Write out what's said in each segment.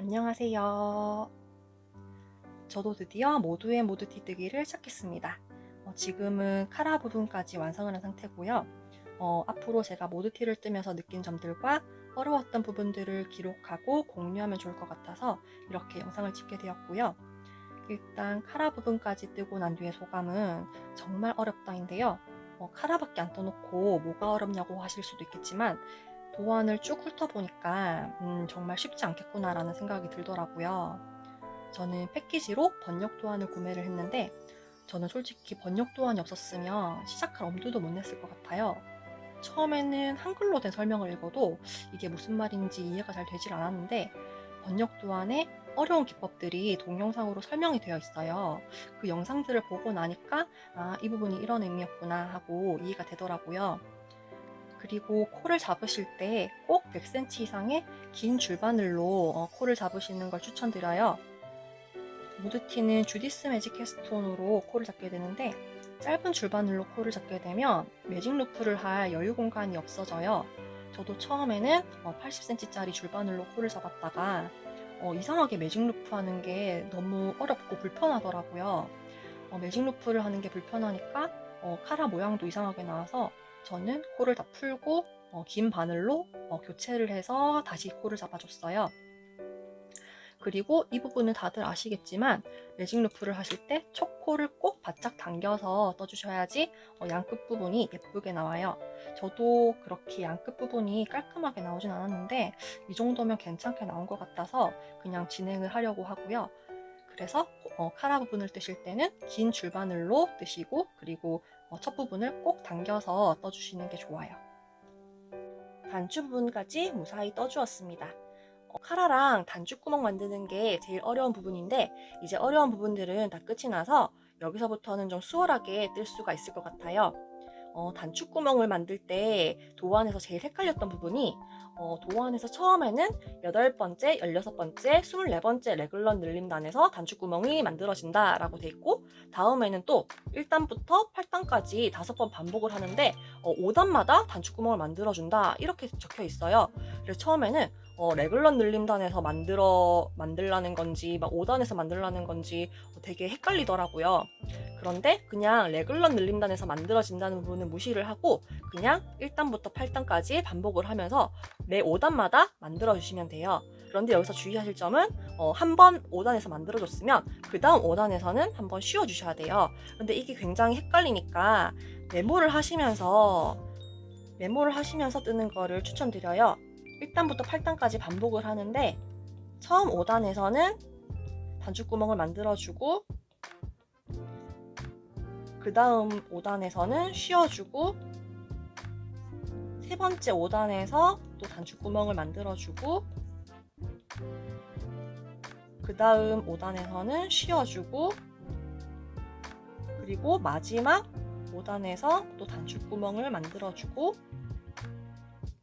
안녕하세요. 저도 드디어 모두의 모드티 뜨기를 시작했습니다. 지금은 카라 부분까지 완성을 한 상태고요. 앞으로 제가 모드티를 뜨면서 느낀 점들과 어려웠던 부분들을 기록하고 공유하면 좋을 것 같아서 이렇게 영상을 찍게 되었고요. 일단 카라 부분까지 뜨고 난 뒤의 소감은 정말 어렵다인데요. 카라밖에 안 떠놓고 뭐가 어렵냐고 하실 수도 있겠지만 도안을 쭉 훑어보니까 정말 쉽지 않겠구나라는 생각이 들더라고요. 저는 패키지로 번역 도안을 구매를 했는데 저는 솔직히 번역 도안이 없었으면 시작할 엄두도 못 냈을 것 같아요. 처음에는 한글로 된 설명을 읽어도 이게 무슨 말인지 이해가 잘 되질 않았는데 번역 도안에 어려운 기법들이 동영상으로 설명이 되어 있어요. 그 영상들을 보고 나니까 이 부분이 이런 의미였구나 하고 이해가 되더라고요. 그리고 코를 잡으실 때 꼭 100cm 이상의 긴 줄바늘로 코를 잡으시는 걸 추천드려요. 무드티는 주디스 매직 캐스톤으로 코를 잡게 되는데 짧은 줄바늘로 코를 잡게 되면 매직 루프를 할 여유 공간이 없어져요. 저도 처음에는 80cm짜리 줄바늘로 코를 잡았다가 이상하게 매직 루프 하는 게 너무 어렵고 불편하더라고요. 매직 루프를 하는 게 불편하니까 카라 모양도 이상하게 나와서 저는 코를 다 풀고 긴 바늘로 교체를 해서 다시 코를 잡아줬어요. 그리고 이 부분은 다들 아시겠지만 매직 루프를 하실 때 촉코를 꼭 바짝 당겨서 떠주셔야지 양끝 부분이 예쁘게 나와요. 저도 그렇게 양끝 부분이 깔끔하게 나오진 않았는데 이 정도면 괜찮게 나온 것 같아서 그냥 진행을 하려고 하고요. 그래서 카라 부분을 뜨실 때는 긴 줄바늘로 뜨시고 그리고 첫 부분을 꼭 당겨서 떠주시는 게 좋아요. 단추 부분까지 무사히 떠주었습니다. 카라랑 단추구멍 만드는 게 제일 어려운 부분인데 이제 어려운 부분들은 다 끝이 나서 여기서부터는 좀 수월하게 뜰 수가 있을 것 같아요. 단추구멍을 만들 때 도안에서 제일 헷갈렸던 부분이 도안에서 처음에는 8번째, 16번째, 24번째 레글런 늘림단에서 단추구멍이 만들어진다 라고 돼 있고 다음에는 또 1단부터 8단까지 5번 반복을 하는데 5단마다 단추구멍을 만들어준다 이렇게 적혀 있어요. 그래서 처음에는 레글런 늘림단에서 만들라는 건지 막 5단에서 만들라는 건지 되게 헷갈리더라고요. 그런데 그냥 레글런 늘림단에서 만들어진다는 부분은 무시를 하고 그냥 1단부터 8단까지 반복을 하면서 매 5단마다 만들어주시면 돼요. 그런데 여기서 주의하실 점은 한 번 5단에서 만들어줬으면 그 다음 5단에서는 한번 쉬어주셔야 돼요. 근데 이게 굉장히 헷갈리니까 메모를 하시면서 뜨는 거를 추천드려요. 1단부터 8단까지 반복을 하는데 처음 5단에서는 단추구멍을 만들어주고 그 다음 5단에서는 쉬어주고 세 번째 5단에서 또 단추구멍을 만들어주고 그 다음 5단에서는 쉬어주고 그리고 마지막 5단에서 또 단추구멍을 만들어주고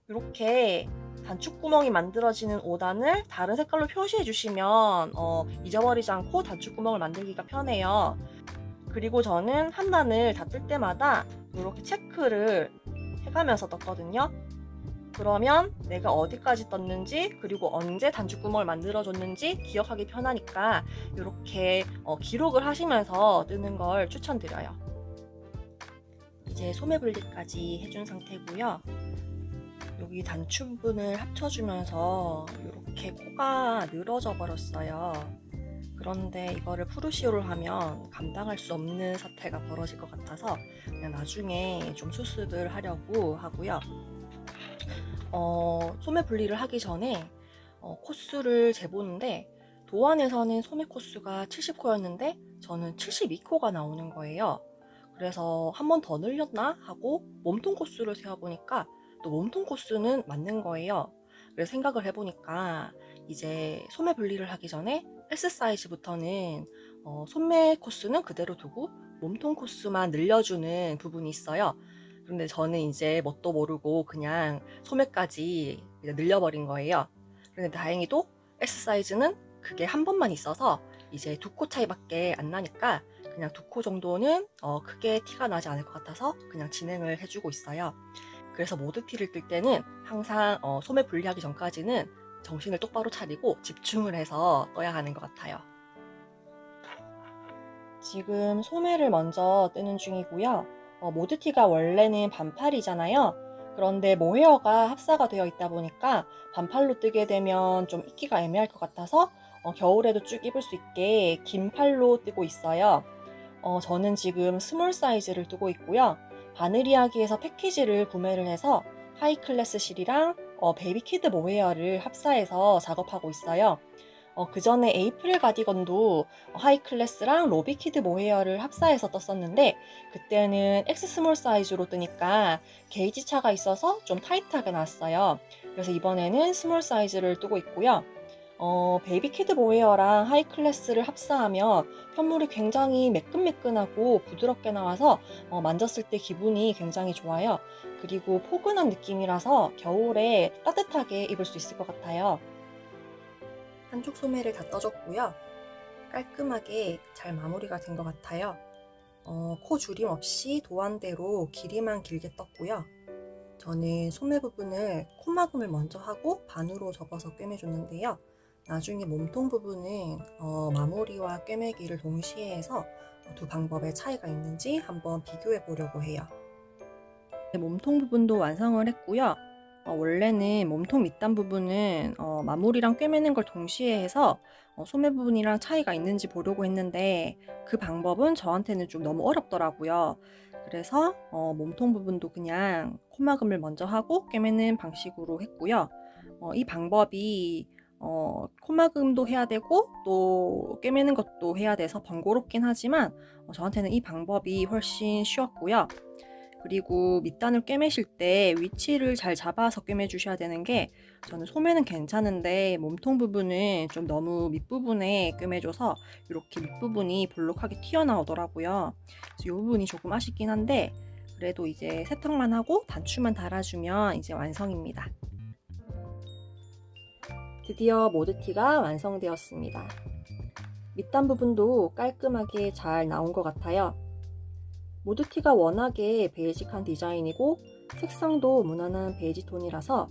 이렇게 단추구멍이 만들어지는 5단을 다른 색깔로 표시해 주시면 잊어버리지 않고 단추구멍을 만들기가 편해요. 그리고 저는 한 단을 다 뜰 때마다 이렇게 체크를 해가면서 떴거든요. 그러면 내가 어디까지 떴는지 그리고 언제 단추구멍을 만들어줬는지 기억하기 편하니까 이렇게 기록을 하시면서 뜨는 걸 추천드려요. 이제 소매 분리까지 해준 상태고요. 여기 단추 부분을 합쳐주면서 이렇게 코가 늘어져 버렸어요. 그런데 이거를 푸르시오를 하면 감당할 수 없는 사태가 벌어질 것 같아서 그냥 나중에 좀 수습을 하려고 하고요. 소매 분리를 하기 전에 코수를 재보는데 도안에서는 소매 코수가 70코였는데 저는 72코가 나오는 거예요. 그래서 한 번 더 늘렸나 하고 몸통 코수를 세어보니까 또 몸통 코수는 맞는 거예요. 그래서 생각을 해보니까 이제 소매 분리를 하기 전에 S 사이즈부터는 소매 코수는 그대로 두고 몸통 코수만 늘려주는 부분이 있어요. 그런데 저는 이제 뭣도 모르고 그냥 소매까지 그냥 늘려버린 거예요. 그런데 다행히도 S 사이즈는 그게 한 번만 있어서 이제 2코 차이밖에 안 나니까 그냥 2코 정도는 크게 티가 나지 않을 것 같아서 그냥 진행을 해주고 있어요. 그래서 모드티를 뜰 때는 항상 소매 분리하기 전까지는 정신을 똑바로 차리고 집중을 해서 떠야 하는 것 같아요. 지금 소매를 먼저 뜨는 중이고요. 모드티가 원래는 반팔이잖아요. 그런데 모헤어가 합사가 되어 있다 보니까 반팔로 뜨게 되면 좀 입기가 애매할 것 같아서 겨울에도 쭉 입을 수 있게 긴 팔로 뜨고 있어요. 저는 지금 스몰 사이즈를 뜨고 있고요. 바느리아기에서 패키지를 구매를 해서 하이클래스 실이랑 베이비 키드 모헤어를 합사해서 작업하고 있어요. 그 전에 에이프릴 가디건도 하이클래스랑 로비키드 모헤어를 합사해서 떴었는데 그때는 X 스몰 사이즈로 뜨니까 게이지 차가 있어서 좀 타이트하게 나왔어요. 그래서 이번에는 스몰 사이즈를 뜨고 있고요. 베이비 키드 모헤어랑 하이클래스를 합사하면 편물이 굉장히 매끈매끈하고 부드럽게 나와서 만졌을 때 기분이 굉장히 좋아요. 그리고 포근한 느낌이라서 겨울에 따뜻하게 입을 수 있을 것 같아요. 한쪽 소매를 다 떠줬고요. 깔끔하게 잘 마무리가 된 것 같아요. 코 줄임 없이 도안대로 길이만 길게 떴고요. 저는 소매 부분을 콧마금을 먼저 하고 반으로 접어서 꿰매줬는데요. 나중에 몸통 부분은 마무리와 꿰매기를 동시에 해서 두 방법의 차이가 있는지 한번 비교해 보려고 해요. 몸통 부분도 완성을 했고요. 원래는 몸통 밑단 부분은 마무리랑 꿰매는 걸 동시에 해서 소매 부분이랑 차이가 있는지 보려고 했는데 그 방법은 저한테는 좀 너무 어렵더라고요. 그래서 몸통 부분도 그냥 콧마금을 먼저 하고 꿰매는 방식으로 했고요. 이 방법이 콧마금도 해야 되고 또 꿰매는 것도 해야 돼서 번거롭긴 하지만 저한테는 이 방법이 훨씬 쉬웠고요. 그리고 밑단을 꿰매실 때 위치를 잘 잡아서 꿰매 주셔야 되는 게 저는 소매는 괜찮은데 몸통 부분은 좀 너무 밑부분에 꿰매줘서 이렇게 밑부분이 볼록하게 튀어나오더라고요. 그래서 이 부분이 조금 아쉽긴 한데 그래도 이제 세탁만 하고 단추만 달아주면 이제 완성입니다. 드디어 모드티가 완성되었습니다. 밑단 부분도 깔끔하게 잘 나온 것 같아요. 모드티가 워낙에 베이직한 디자인이고 색상도 무난한 베이지 톤이라서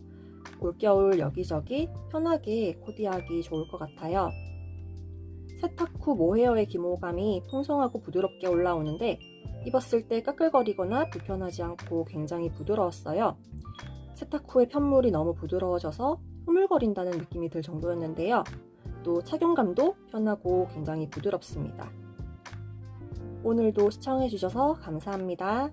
올겨울 여기저기 편하게 코디하기 좋을 것 같아요. 세탁 후 모헤어의 기모감이 풍성하고 부드럽게 올라오는데 입었을 때 까끌거리거나 불편하지 않고 굉장히 부드러웠어요. 세탁 후에 편물이 너무 부드러워져서 흐물거린다는 느낌이 들 정도였는데요. 또 착용감도 편하고 굉장히 부드럽습니다. 오늘도 시청해주셔서 감사합니다.